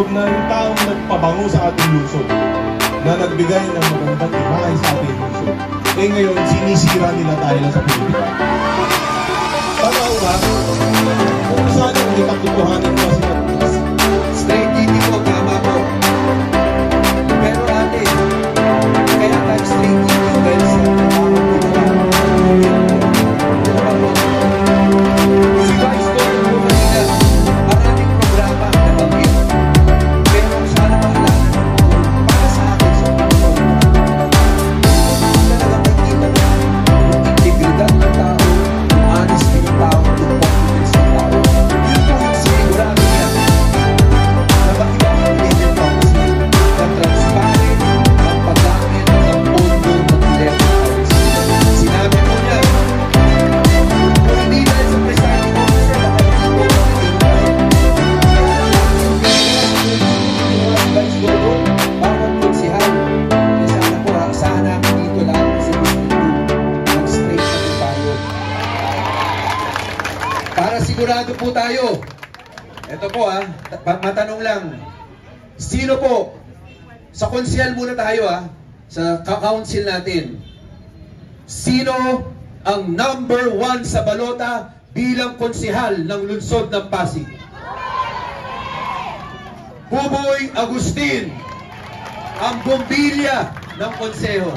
loob na yung taong nagpabango sa ating lungsod, na nagbigay ng magandang imahe sa ating lungsod. Eh ngayon, sinisira nila tayo lang sa politika. Tama ba? Kung saan ang ikatutuhanan mo sila? Straight hindi po, tama po. Pero ate, kaya tayo straight hindi dahil sa si Vice Gordon po kanina, maraming programa na banggit. Pero sana maalala para sa akin sa Panginoon, talaga makikita na yung integridad ng tao, yung honesty ng tao, yung confidence ng tao. Yun po yung sinigurado niya na makilang legal policy na transparent ang paggamit ng pondo ng elected office. Sinabi po niya, kung hindi dahil sa presiding officer, baka hindi po Vice Gordon, bawat konsehal. Kaya sana po, asahan namin dito lahat kasi gusto nyo mag-straight na po tayo. Para sigurado po tayo, ito po matanong lang, sino po, sa konsehal muna tayo sa ka-council natin, sino ang number 1 sa balota bilang konsehal ng lungsod ng Pasig? Buboy Agustin, ang bumbilya ng konseho.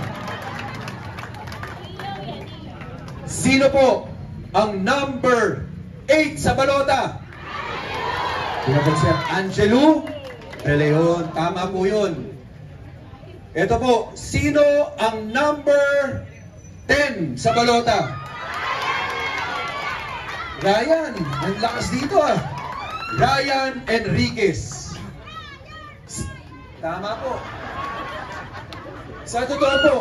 Sino po ang number 8 sa balota? Angelo De Leon, tama po yun. Ito po, sino ang number 10 sa balota? Ryan, ang lakas dito Ryan Enriquez. Tama po. Sa totoo po.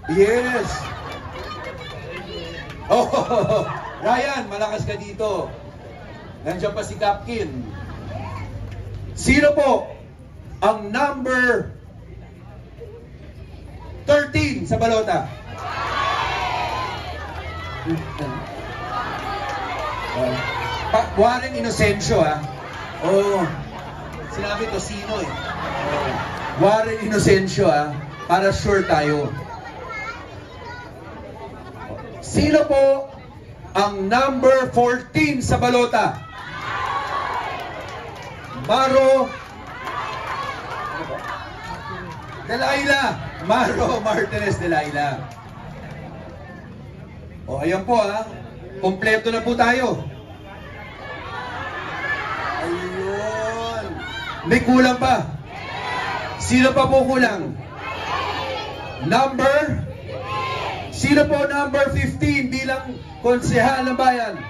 Yes. Oh, Ryan, malakas ka dito. Nandiyan pa si Kapkin. Sino po ang number 13 sa balota? Warren Inocencio Oh, sinabi to sino Warren Inocencio para sure tayo. Sino po ang number 14 sa balota? Maro Martinez Delaila. O, ayan po kompleto na po tayo. Ayun. May kulang pa. Sino pa po kulang? Sino po number 15 bilang konsehal ng bayan?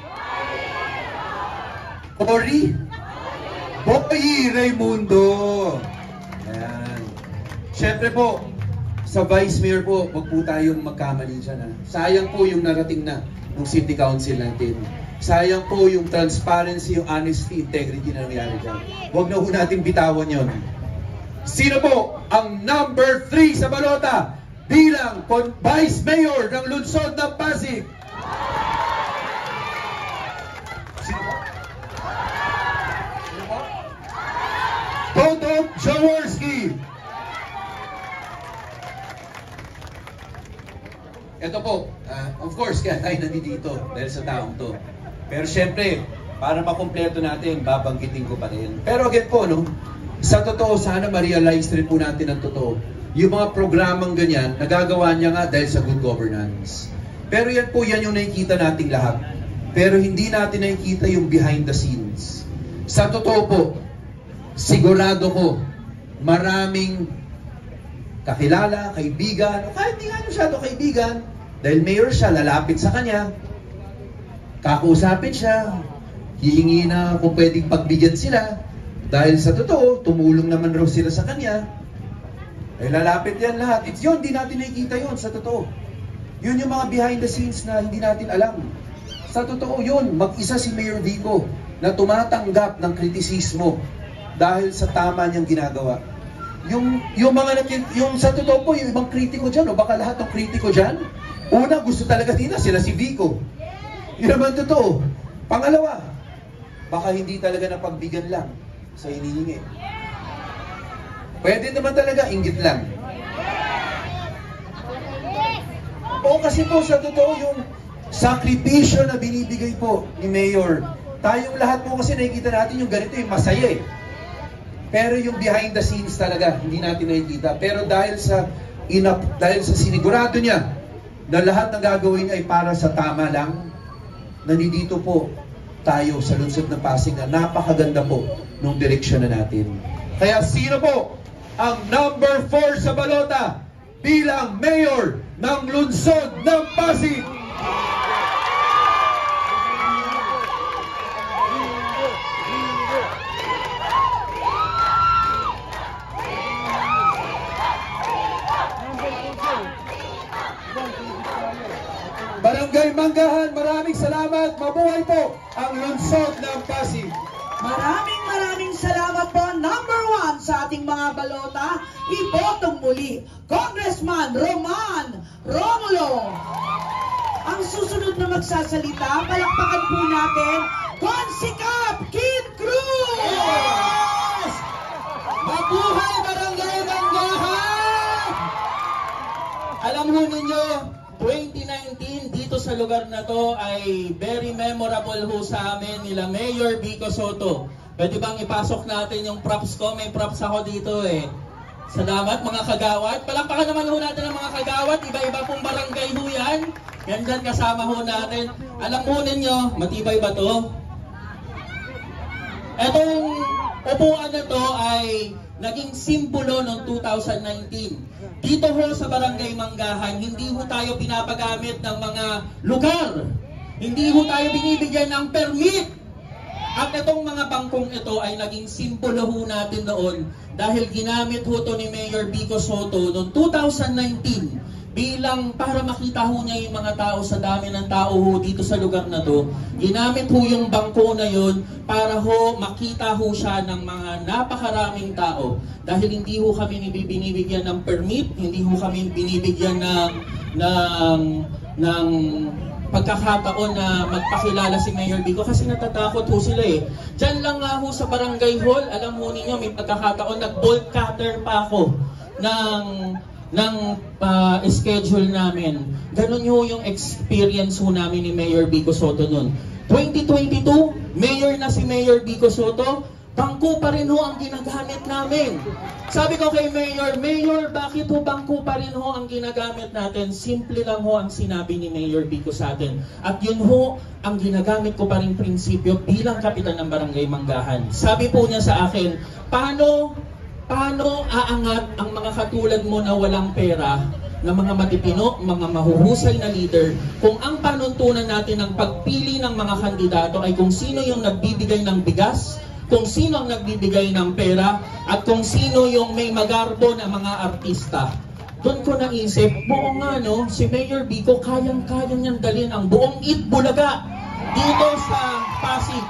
Boy Raimundo. Ayan. Siyempre po, sa Vice Mayor po, wag po tayong magkamali dyan. Sayang po yung narating na ng City Council natin. Sayang po yung transparency, yung honesty, integrity na nangyari dyan. Wag na po natin bitawan yon. Sino po ang number 3 sa balota bilang Vice Mayor ng lungsod ng Pasig? Sino po? Toto Jaworski. Ito po, of course, kaya tayo nandito dahil sa taong to. Pero syempre, para makumpleto natin, babanggitin ko pa rin. Pero again po, sa totoo, sana ma-realize rin po natin ang totoo. Yung mga programang ganyan, nagagawa niya nga dahil sa good governance. Pero yan po, yan yung nakikita nating lahat. Pero hindi natin nakikita yung behind the scenes. Sa totoo po, sigurado ko, maraming kakilala, kaibigan, o kahit hindi nga masyado kaibigan, dahil mayor siya, lalapit sa kanya, kakausapin siya, hihingi na kung pwedeng pagbigyan sila, dahil sa totoo, tumulong naman raw sila sa kanya, ay lalapit yan lahat. It's yun, hindi natin nakikita yun sa totoo. Yun yung mga behind the scenes na hindi natin alam. Sa totoo yun, mag-isa si Mayor Vico na tumatanggap ng kritisismo dahil sa tama niyang ginagawa. Yung sa totoo po, yung ibang kritiko dyan, o baka lahat ng kritiko dyan, una, gusto talaga nila sila si Vico. Yun naman totoo. Pangalawa, baka hindi talaga napagbigyan lang. sa hinihingi. Pwede naman talaga, inggit lang. Oo, kasi po sa totoo yung sakripisyo na binibigay po ni Mayor. Tayong lahat po kasi nakikita natin yung ganito, yung masaya eh. Pero yung behind the scenes talaga, hindi natin nakikita. Pero dahil sa sinigurado niya na lahat ng gagawin ay para sa tama lang, nandito po tayo sa lungsod ng Pasig na napakaganda po nung direksyon na natin. Kaya sino po ang number 4 sa balota bilang mayor ng lungsod ng Pasig? Barangay Manggahan, maraming salamat. Mabuhay po ang lungsod ng Pasig. Maraming salamat po. Number 1 sa ating mga balota, ibotong muli, Congressman Roman Romulo. Ang susunod na magsasalita, palakpakan po natin, Consikap Kid Cruz! Yes! Mabuhay Barangay Manggahan! Alam mo ninyo, 2019 dito sa lugar na to ay very memorable ho sa amin nila Mayor Vico Soto. Pwede bang ipasok natin yung props ko? May props ako dito eh. Salamat mga kagawad. Palakpakan naman ho natin ang mga kagawad. Iba-iba pong barangay ho yan. Yan dyan kasama ho natin. Alam mo ninyo, matibay ba to? Etong upuan na to ay naging simbolo noong 2019. Dito ho sa Barangay Manggahan, hindi ho tayo pinapagamit ng mga lugar. Hindi ho tayo binibigyan ng permit. At itong mga bangkong ito ay naging simbolo ho natin noon dahil ginamit ho to ni Mayor Vico Soto noong 2019 bilang para makita ho niya yung mga tao sa dami ng tao ho dito sa lugar na to. Ginamit ho yung bangko na yun para ho makita ho siya ng mga napakaraming tao. Dahil hindi ho kami binibigyan ng permit, hindi ho kami binibigyan ng pagkakataon na magpakilala si Mayor Vico kasi natatakot ho sila eh. Diyan lang nga ho sa barangay hall, alam ho ninyo, may pagkakataon nag-bolt cutter pa ako ng schedule namin. Ganun ho yung experience ho namin ni Mayor Vico Soto noon. 2022, mayor na si Mayor Vico Soto, bangko pa rin ho ang ginagamit namin. Sabi ko kay Mayor, bakit ho bangko pa rin ho ang ginagamit natin? Simple lang ho ang sinabi ni Mayor Vico sa atin. At yun ho ang ginagamit ko pa rin prinsipyo bilang kapitan ng Barangay Manggahan. Sabi po niya sa akin, paano aangat ang mga katulad mo na walang pera, na mga matitino, mga mahuhusay na leader, kung ang panuntunan natin ng pagpili ng mga kandidato ay kung sino yung nagbibigay ng bigas, kung sino ang nagbibigay ng pera, at kung sino yung may magarbo na mga artista. Doon ko naisip, buong nga no, si Mayor Vico kayang-kayang niyang dalhin ang buong Itbulaga dito sa Pasig.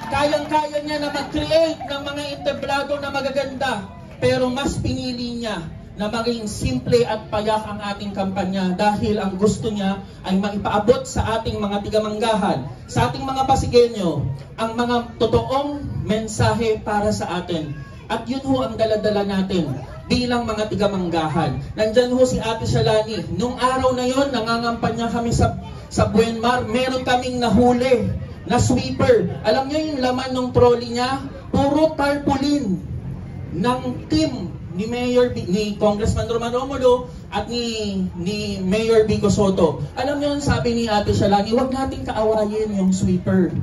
Kayang-kaya niya na mag-create ng mga entablado na magaganda. Pero mas pinili niya na maging simple at payak ang ating kampanya dahil ang gusto niya ay maipaabot sa ating mga tigamanggahan, sa ating mga Pasigueño, ang mga totoong mensahe para sa atin. At yun ho ang daladala natin bilang mga tigamanggahan. Nandyan ho si Ate Shalani. Nung araw na yon, nangangampanya kami sa Buenmar. Meron kaming nahuli na sweeper. Alam niyo yung laman ng trolley niya? Puro tarpaulin ng team ni Congressman Roman Romulo at ni Mayor Vico Soto. Alam niyo, sabi ni Ate Shalani, huwag natin kaawayin yung sweeper.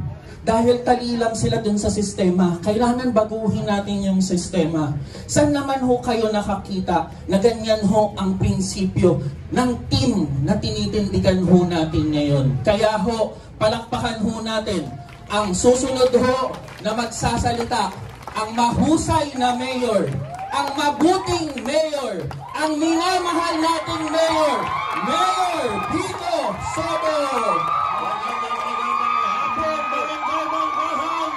Dahil tali lang sila dun sa sistema. Kailangan baguhin natin yung sistema. Saan naman ho kayo nakakita na ganyan ho ang prinsipyo ng team na tinitindigan ho natin ngayon? Kaya ho, palakpakan ho natin ang susunod ho na magsasalita, ang mahusay na mayor, ang mabuting mayor, ang minamahal nating mayor, Mayor Vico Soto.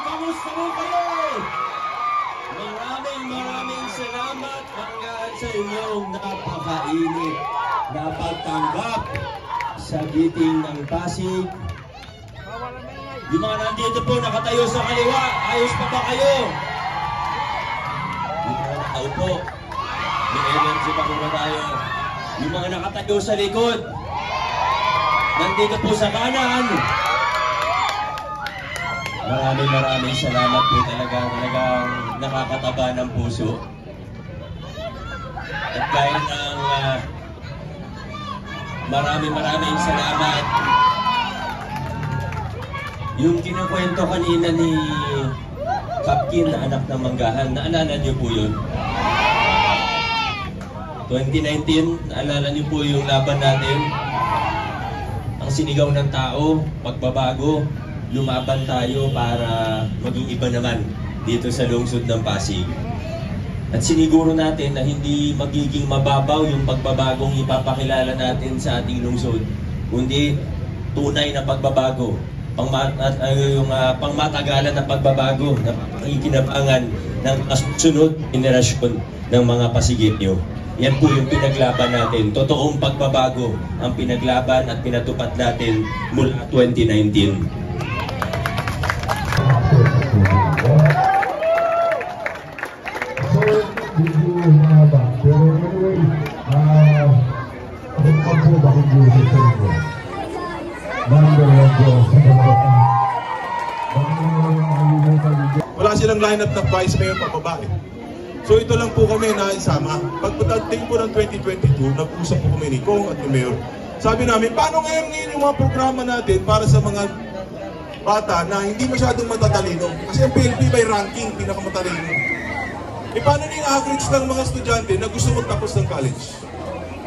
Kamusta mo kayo? Maraming salamat hanggang sa inyong napakainit na pagtanggap sa giting ng Pasig. Yung mga nandito po nakatayo sa kaliwa, ayos pa ba kayo? Upo. May energy pa muna tayo. Yung mga nakatayo sa likod. Nandito po sa kanan. Maraming salamat po talaga. Talagang nakakataba ng puso. At gaya ng maraming salamat. Yung kinukwento kanina ni Kapkin na anak ng Manggahan, naalala niyo po yun? 2019, naalala niyo po yung laban natin? Ang sinigaw ng tao, pagbabago, lumaban tayo para maging iba naman dito sa lungsod ng Pasig. At siniguro natin na hindi magiging mababaw yung pagbabagong ipapakilala natin sa ating lungsod, kundi tunay na pagbabago, pangmatagalan na pagbabago na ikinabangan ng kasunod generasyon ng mga Pasigitnyo. Yan po yung pinaglaban natin. Totoong pagbabago ang pinaglaban at pinatupad natin mula 2019. Wala silang lineup na vice mayor pa babae. So ito lang po kami na isama. Pagdating po ng 2022, nag-usap po kami ni Kong at ni Mayor. Sabi namin, paano ngayon yung mga programa natin para sa mga bata na hindi masyadong matatalino? Kasi ang PLP by ranking, pinakamatalino. Paano yung average ng mga estudyante na gusto magtapos ng college?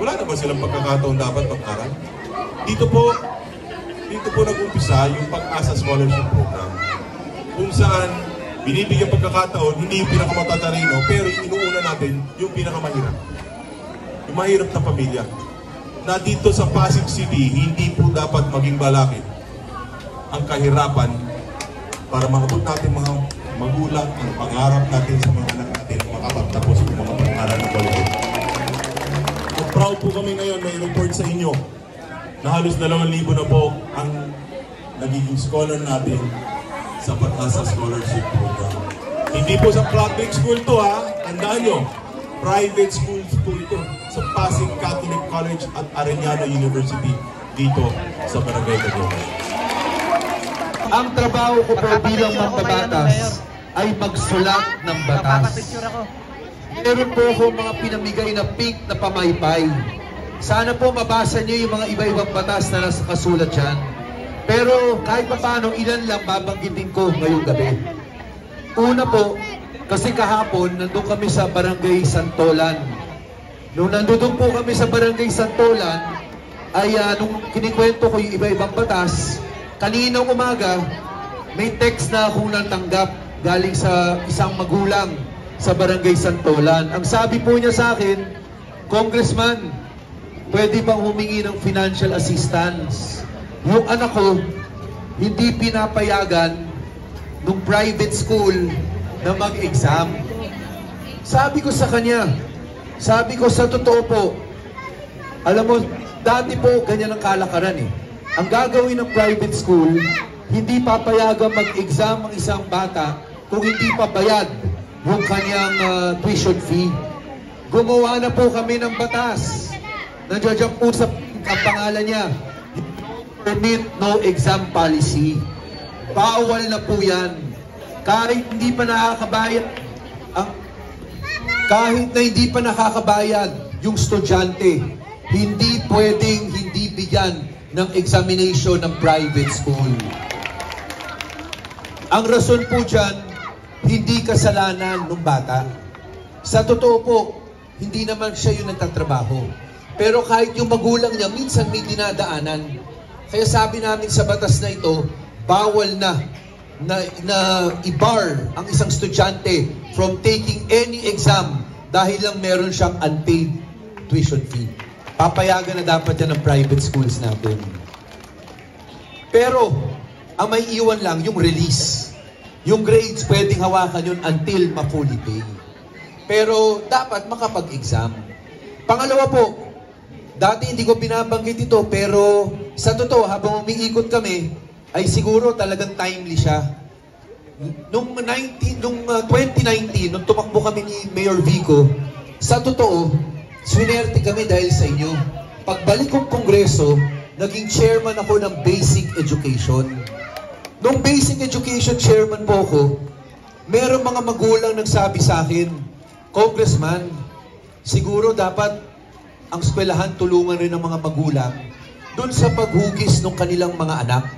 Wala na ba silang pagkakataon dapat mag-aral? Dito po nag-umpisa yung Pag-asa Scholarship Program. Kung saan binibigyan pagkakataon, hindi yung pinakamatatalino, pero yung inuuna natin yung pinakamahirap. Yung mahirap na pamilya. Na dito sa Pasig City, hindi po dapat maging balakid ang kahirapan para makabot natin mga magulang ang pangarap natin sa mga anak natin makapagtapos ng mga pangaral na kwalidad. At proud po kami ngayon may report sa inyo na halos 2,000 na po ang nagiging scholar natin sa Pag-asa Scholarship Program. Hindi po sa public school to ha, tandaan nyo, private school po ito sa Pasig Catholic College at Arellano University dito sa Barangay Cagayan. Ang trabaho ko po bilang mambabatas ay magsulat ng batas. Meron po ako mga pinamigay na pink na pamaypay. Sana po mabasa niyo yung mga iba-ibang batas na nasa kasulat dyan. Pero kahit pa paano, ilan lang babanggitin ko ngayong gabi. Una po, kasi kahapon, nandun kami sa Barangay Santolan. Nung nandun po kami sa Barangay Santolan, ay nung kinikwento ko yung iba-ibang batas, kaninang umaga, may text na akong natanggap galing sa isang magulang sa Barangay Santolan. Ang sabi po niya sa akin, Congressman, pwede bang humingi ng financial assistance? Yung anak ko, hindi pinapayagan nung private school na mag-exam. Sabi ko sa kanya, sabi ko sa totoo po, alam mo, dati po ganyan ang kalakaran eh. Ang gagawin ng private school, hindi papayagan mag-exam ang isang bata kung hindi pa bayad yung kanyang tuition fee. Gumawa na po kami ng batas. Nandiyan po sa pangalan niya, Permit No Exam Policy. Bawal na po yan. Kahit hindi pa nakakabayad, kahit na hindi pa nakakabayad yung estudyante, hindi pwedeng hindi bigyan ng examination ng private school. Ang rason po dyan, hindi kasalanan ng bata. Sa totoo po, hindi naman siya yung nagtatrabaho. Pero kahit yung magulang niya, minsan may dinadaanan. Kaya sabi namin sa batas na ito, bawal na i-bar ang isang estudyante from taking any exam dahil lang meron siyang unpaid tuition fee. Papayagan na dapat yan ng private schools natin. Pero, ang may iwan lang, yung release. Yung grades, pwedeng hawakan yun until ma-fully pay. Pero, dapat makapag-exam. Pangalawa po, dati hindi ko binabanggit ito, pero sa totoo, habang umiikot kami, ay siguro talagang timely siya. Nung 2019, nung tumakbo kami ni Mayor Vico, sa totoo, swinerte kami dahil sa inyo. Pagbalik kong kongreso, naging chairman ako ng Basic Education. Nung Basic Education chairman po ako, merong mga magulang nagsabi sa akin, Congressman, siguro dapat ang eskwelahan tulungan rin ng mga magulang doon sa paghugis ng kanilang mga anak.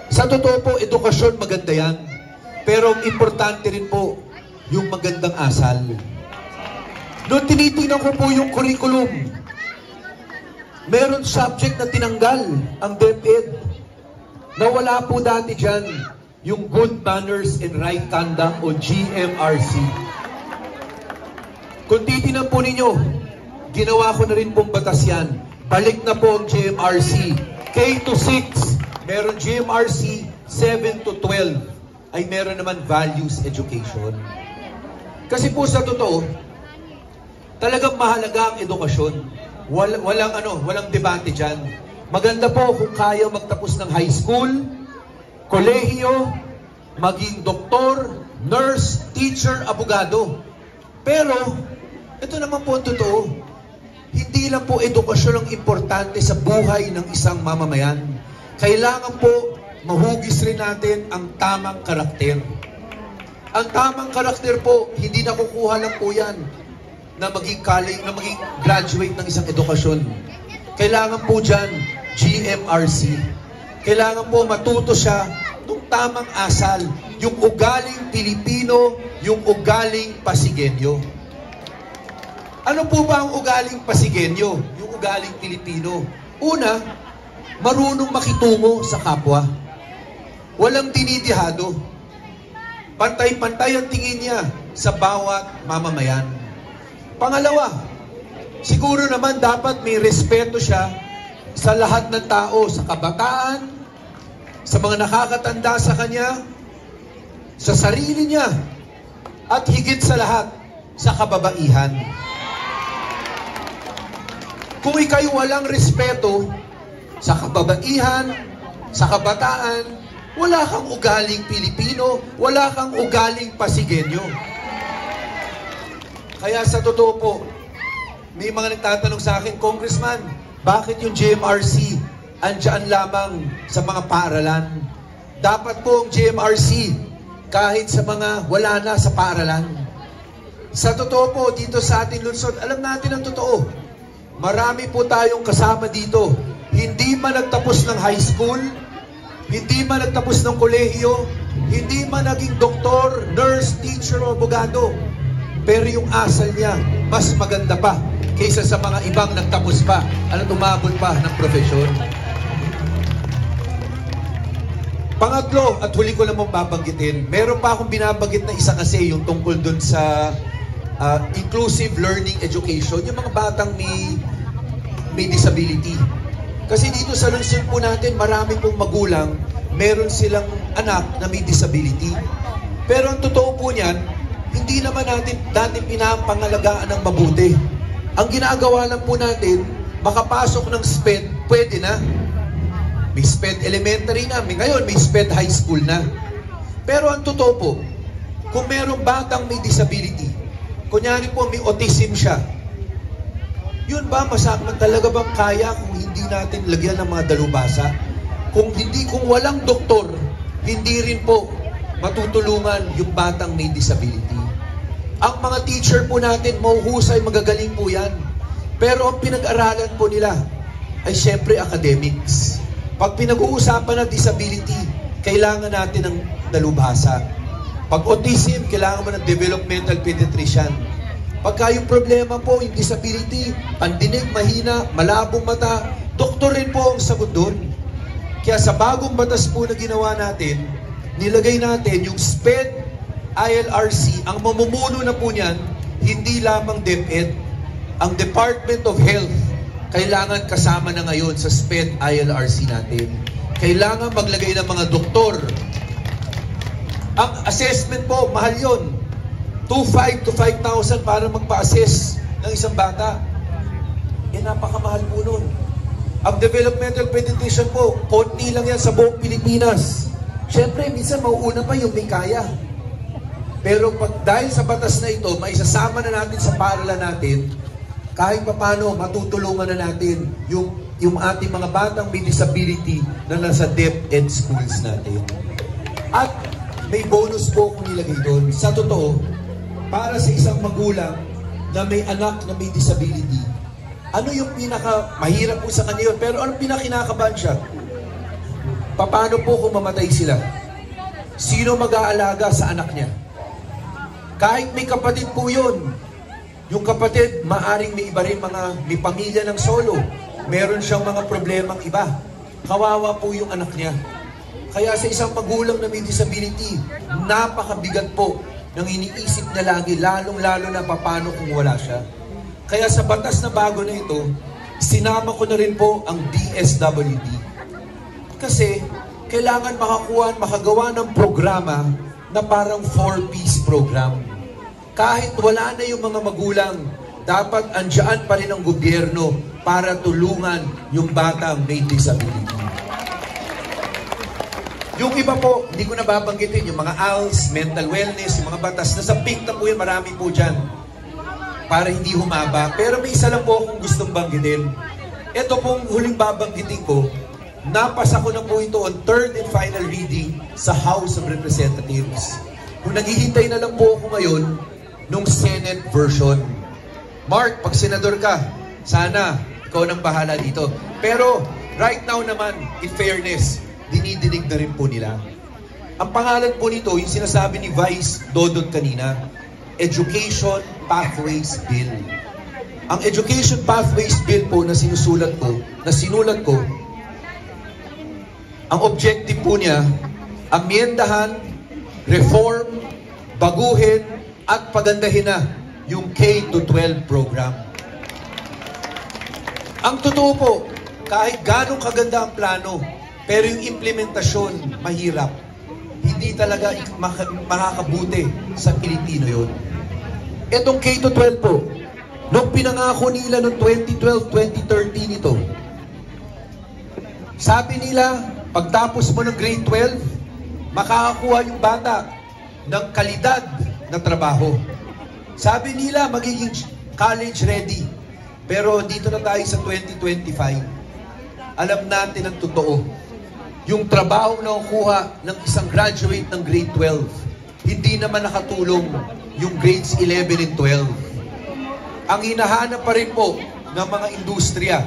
Sa totoo po, edukasyon maganda yan. Pero importante rin po yung magandang asal. Noong tinitingnan ko po yung curriculum, meron subject na tinanggal ang DepEd. Nawala po dati dyan yung Good Manners and Right Conduct o GMRC. Kung titingnan po ninyo, ginawa ko na rin pong batas yan. Balik na po ang GMRC. K to 6, meron GMRC, 7 to 12 ay meron naman values education. Kasi po sa totoo, talagang mahalaga ang edukasyon. Walang debate dyan. Maganda po kung kaya magtapos ng high school, kolehiyo, maging doktor, nurse, teacher, abogado. Pero, ito naman po ang totoo. Hindi lang po edukasyon ang importante sa buhay ng isang mamamayan. Kailangan po mahugis rin natin ang tamang karakter. Ang tamang karakter po, hindi nakukuha lang po yan na maging graduate ng isang edukasyon. Kailangan po dyan, GMRC. Kailangan po matuto siya ng tamang asal, yung ugaling Pilipino, yung ugaling Pasigenyo. Ano po ba ang ugaling Pasigenyo? Yung ugaling Pilipino. Una, marunong makitungo sa kapwa. Walang dinidihado. Pantay-pantay ang tingin niya sa bawat mamamayan. Pangalawa, siguro naman dapat may respeto siya sa lahat ng tao, sa kabataan, sa mga nakakatanda sa kanya, sa sarili niya, at higit sa lahat, sa kababaihan. Kung ika'y walang respeto sa kababaihan, sa kabataan, wala kang ugaling Pilipino, wala kang ugaling Pasigenyo. Kaya sa totoo po, may mga nagtatanong sa akin, Congressman, bakit yung GMRC andyan lamang sa mga paaralan? Dapat po ang GMRC kahit sa mga wala na sa paaralan. Sa totoo po, dito sa ating lungsod, alam natin ang totoo. Marami po tayong kasama dito. Hindi man nagtapos ng high school, hindi man nagtapos ng kolehiyo, hindi man naging doktor, nurse, teacher o abogado. Pero yung asal niya, mas maganda pa kaysa sa mga ibang nagtapos pa at umabot pa ng profesyon. Pangatlo, at huli ko namang babanggitin, meron pa akong binabanggit na isa kasi yung tungkol dun sa inclusive learning education, yung mga batang may disability. Kasi dito sa lungsod po natin, marami pong magulang, meron silang anak na may disability. Pero ang totoo po niyan, hindi naman natin dati pinapangalagaan ng mabuti. Ang ginagawa lang po natin, makapasok ng SPED, pwede na. May SPED elementary na, ngayon may SPED high school na. Pero ang totoo po, kung merong batang may disability, kunyari po may autism siya, yun ba, masakman talaga bang kaya kung hindi natin lagyan ng mga dalubhasa? Kung walang doktor, hindi rin po matutulungan yung batang may disability. Ang mga teacher po natin, mahuhusay, magagaling po yan. Pero ang pinag-aralan po nila ay syempre academics. Pag pinag-uusapan ng disability, kailangan natin ng dalubhasa. Pag autism, kailangan mo ng developmental pediatrician. Pagka yung problema po, yung disability, pandinig, mahina, malabong mata, doktor rin po ang sagot doon. Kaya sa bagong batas po na ginawa natin, nilagay natin yung SPED ILRC, ang mamumuno na po niyan, hindi lamang DepEd, ang Department of Health, kailangan kasama na ngayon sa SPED ILRC natin. Kailangan maglagay ng mga doktor. Ang assessment po, mahal yun. 2,500 to 5,000 para magpa-assess ng isang bata. Napakamahal po nun. Ang developmental pediatrician po, konti lang yan sa buong Pilipinas. Siyempre, minsan mauuna pa yung may kaya. Pero dahil sa batas na ito, maisasama na natin sa paaralan natin, kahit papano matutulungan na natin yung ating mga batang may disability na nasa DepEd schools natin. At may bonus po kung nilagay doon. Sa totoo, para sa isang magulang na may anak na may disability, ano yung mahirap po sa kanya yun, pero anong pinakinakabahan siya? Paano po kung mamatay sila? Sino mag-aalaga sa anak niya? Kahit may kapatid po yun, yung kapatid, maaring may iba rin may pamilya ng solo. Meron siyang mga problemang iba. Kawawa po yung anak niya. Kaya sa isang magulang na may disability, napakabigat po ng iniisip na lagi, lalong-lalo na paano kung wala siya. Kaya sa batas na bago na ito, sinama ko na rin po ang DSWD. Kasi kailangan makagawa ng programa na parang 4-piece program. Kahit wala na yung mga magulang, dapat andyan pa rin ang gobyerno para tulungan yung batang may disability. Yung iba po, hindi ko nababanggitin, yung mga ALS, mental wellness, yung mga batas, nasa pink na po yan, marami po dyan. Para hindi humaba. Pero may isa lang po akong gustong banggitin. Ito pong huling babanggitin ko, napasa ko na po ito on third and final reading sa House of Representatives. Kung naghihintay na lang po ako ngayon nung Senate version. Mark, pag senador ka, sana ikaw nang bahala dito. Pero right now naman, in fairness, dinidinig na rin po nila. Ang pangalan po nito, yung sinasabi ni Vice Dodon kanina, Education Pathways Bill. Ang Education Pathways Bill po na sinulat ko, ang objective po niya, amyendahan, reform, baguhin, at pagandahin na yung K-12 program. Ang totoo po, kahit ganong kaganda ang plano, pero yung implementasyon, mahirap. Hindi talaga makakabuti sa Pilipino yun. Etong K-12 po, nung pinangako nila noong 2012-2013 ito, sabi nila, pagtapos mo ng grade 12, makakakuha yung bata ng kalidad na trabaho. Sabi nila, magiging college ready. Pero dito na tayo sa 2025. Alam natin ang totoo. Yung trabaho na kukuha ng isang graduate ng grade 12, hindi naman nakatulong yung grades 11 and 12. Ang hinahanap pa rin po ng mga industriya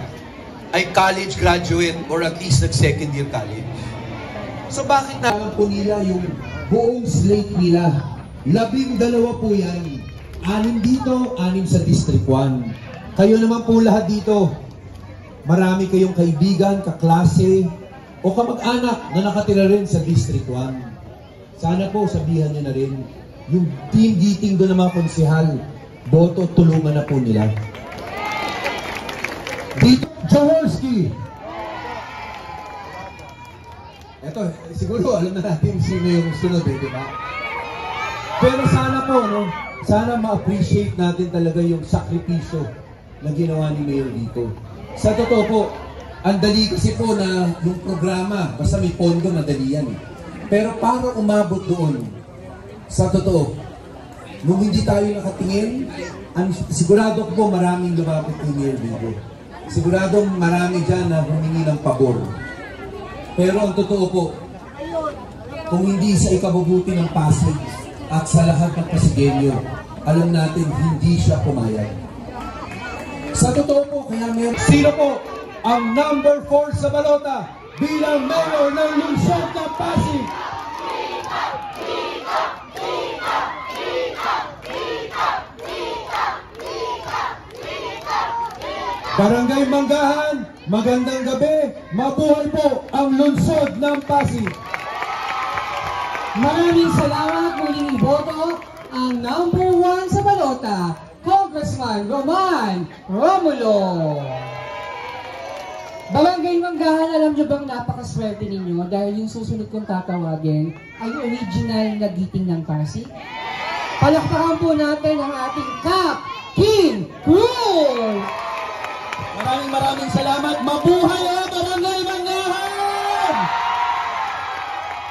ay college graduate or at least nag-second year college. So bakit na po nila yung buong slate nila? 12 po yan. 6 dito, 6 sa District 1. Kayo naman po lahat dito, marami kayong kaibigan, kaklase, o kamag-anak na nakatira rin sa District 1. Sana po sabihan niyo na rin, yung team meeting doon ng mga konsehal, boto, tulungan na po nila. Dito, Jaworski. Ito, siguro alam na natin sino yung sunod di ba? Pero sana po, sana ma-appreciate natin talaga yung sakripisyo na ginawa ni Mayor dito. Sa totoo po, ang dali kasi po na yung programa, basta may pondo, madali yan. Pero para umabot doon, sa totoo, nung hindi tayo nakatingin, sigurado po maraming lumapit kay Mayor dito. Sigurado marami dyan na humingi ng pabor. Pero ang totoo po, kung hindi sa ikabubuti ng Pasig at sa lahat ng Pasigenyo, alam natin hindi siya pumayag. Sa totoo po, kaya meron... Sino po ang number 4 sa balota bilang mayor ng lungsod ng Pasig? Barangay Manggahan, magandang gabi, mabuhay po ang lungsod ng Pasig. Maraming salamat, muling iboto ang number 1 sa balota, Congressman Roman Romulo. Barangay Manggahan, alam nyo bang napakaswerte ninyo dahil yung susunod kong tatawagin ay original na giting ng Pasig? Palakpakan po natin ang ating Cap King Cruz! Maraming salamat. Mabuhay ang Barangay Manggahan!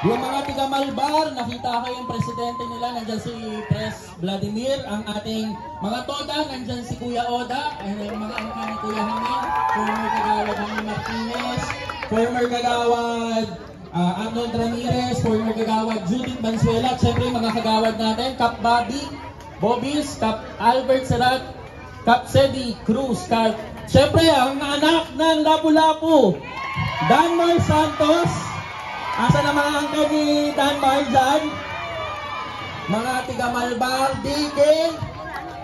Yung mga tiga Malbar, nakita ko yung presidente nila, nandyan si Pres Vladimir, ang ating mga toda, nandyan si Kuya Oda, yung mga angka ni Kuya Hamin, former kagawad Hamin Martinez, former kagawad Arnold Ramirez, former kagawad Judith Bansuela, at syempre yung mga kagawad natin, Cap Bobby, Bobis, Cap Albert Serat, Cap Sedi Cruz, Cap, syempre ang anak ng Lapu-Lapu, Danmar Santos. Asa na mga angka ni Danmar dyan? Mga tiga Malbar, Digil.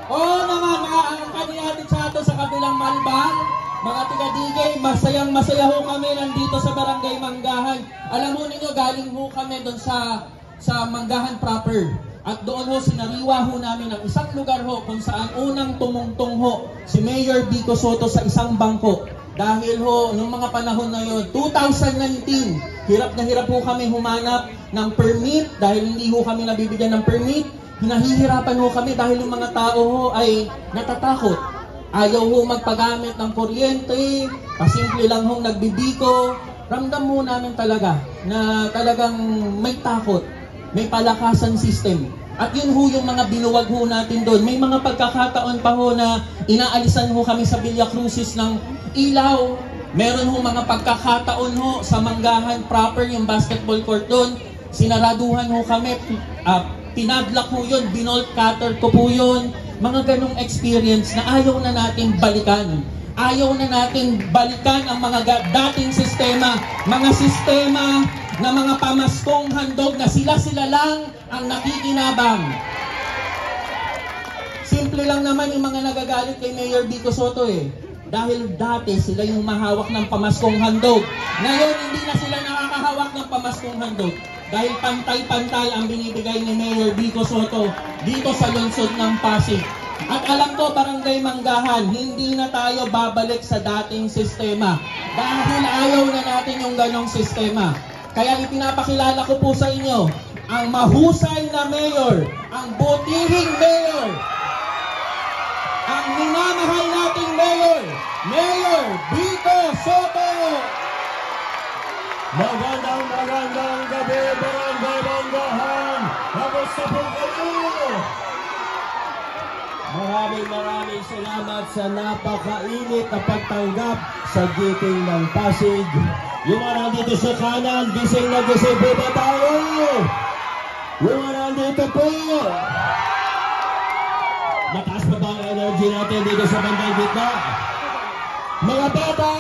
Oo naman, mga angka ni Ate Chato sa kabilang Malbar. Mga tiga Digil, masayang masaya ho kami nandito sa Barangay Manggahan. Alam mo ninyo, galing ho kami doon sa Manggahan proper. At doon ho, sinariwa ho namin ang isang lugar ho kung saan unang tumungtong ho si Mayor Vico Soto sa isang bangko. Dahil ho, nung mga panahon na yun, 2019, hirap na hirap ho kami humanap ng permit dahil hindi ho kami nabibigyan ng permit. Hinahihirapan ho kami dahil yung mga tao ho ay natatakot. Ayaw ho magpagamit ng kuryente, pasimple lang ho nagbibiko. Ramdam ho namin talaga na talagang may takot, may palakasan system. At yun ho yung mga binuwag ho natin doon. May mga pagkakataon pa ho na inaalisan ho kami sa Villa Crucis ng ilaw. Meron ho mga pagkakataon ho sa Manggahan proper, yung basketball court doon. Sinaraduhan ho kami, pinadlock ho yun, binolt cutter ko po yun. Mga ganong experience na ayaw na natin balikan. Ayaw na natin balikan ang mga dating sistema. Mga sistema na mga pamaskong handog na sila-sila lang ang nakikinabang. Simple lang naman yung mga nagagalit kay Mayor Vico Soto eh. Dahil dati sila yung mahawak ng pamaskong handog. Ngayon hindi na sila nakakahawak ng pamaskong handog. Dahil pantay-pantay ang binibigay ni Mayor Vico Soto dito sa lungsod ng Pasig. At alam ko, Barangay Manggahan, hindi na tayo babalik sa dating sistema. Dahil ayaw na natin yung ganong sistema. Kaya ipinapakilala ko po sa inyo, ang mahusay na mayor, ang butihing mayor, ang minamahal nating mayor, Mayor Vico Soto! Magandang gabi, Barangay Manggahan! Kamusta po kayo? Maraming salamat sa napakainit na pagtanggap sa giting ng Pasig. Yung mga nandito sa kanan, gising na gising po ba tayo? Yung mga nandito po, mataas pa ba ang energy natin dito sa bandang gitna? Mga bata!